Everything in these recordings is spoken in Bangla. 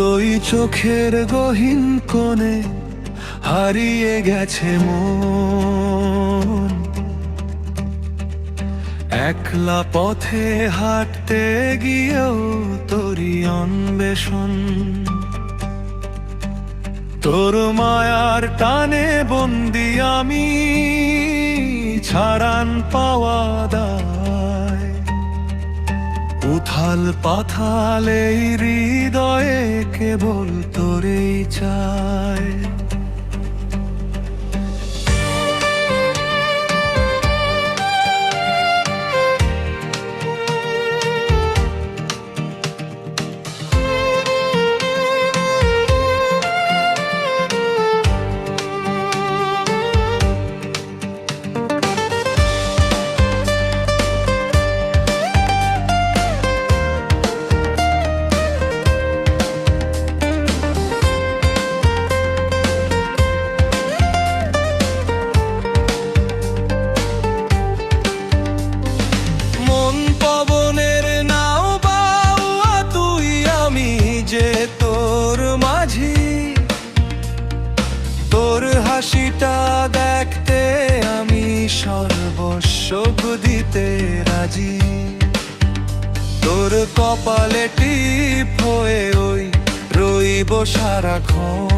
তোরই চোখের গহীন কোণে হারিয়ে গেছে মন। একলা পথে হাঁটতে গিয়েও তোরই অন্বেষণ। তোর মায়ার টানে বন্দি আমি, ছাড়ান পাওয়া দায়। উথাল পাথাল এই হৃদয়ে কেবল তোরেই চায়। তোর হাসিটা দেখতে আমি সর্বস্ব দিতে রাজি। তোর কপালে টিপ হয়ে ওই রইব সারাক্ষণ।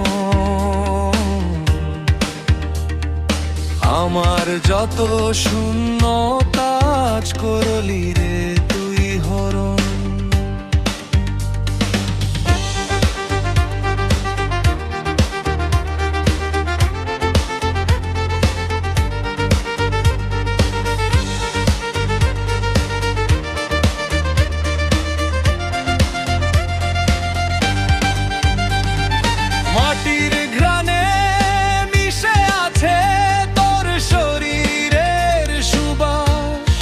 আমার যত শূন্যতা আজ করলি রে তুই হরণ। মাটির ঘ্রাণে মিশে আছে তোর শরীরের সুবাস।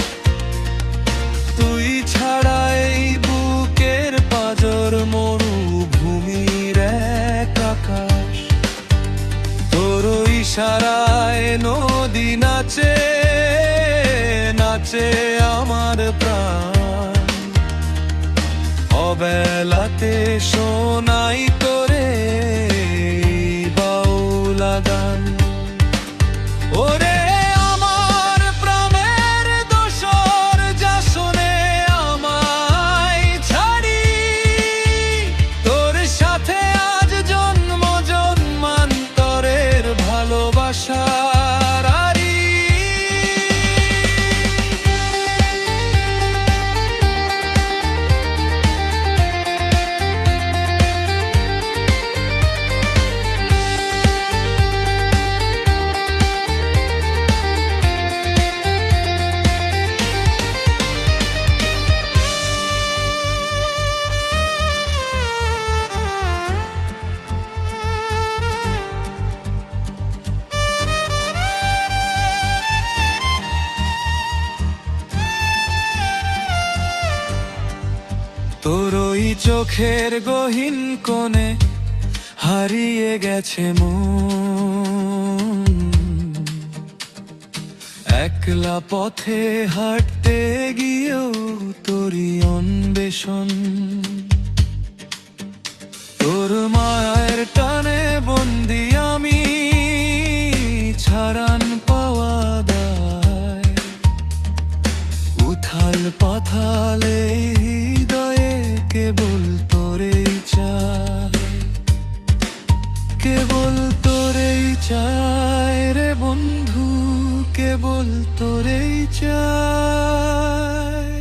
তুই ছাড়া এই বুকের পাঁজর মরুভূমির এক আকাশ। তোর ইশারায় নদী নাচে নাচে আমার প্রাণ। অবেলাতে শোনাই তোরে বাউলা গান। ওরে আমার প্রাণের দোসর যা শুনে আমায় ছাড়ি। তোর সাথে আজ জন্ম জন্মান্তরের ভালোবাসার আরি। তোর ওই চোখের গহীন কোণে হারিয়ে গেছে মন। একলা পথে হাঁটতে গিয়েও তোরই অন্বেষণ। তোর মায়ের টানে বন্দি আমি, ছাড়ান পাওয়া দায়। উথাল পাথালে হৃদয়ে কেবল তোরেই চায়। কেবল তোরেই চায় রে বন্ধু, কেবল তোরেই চায়।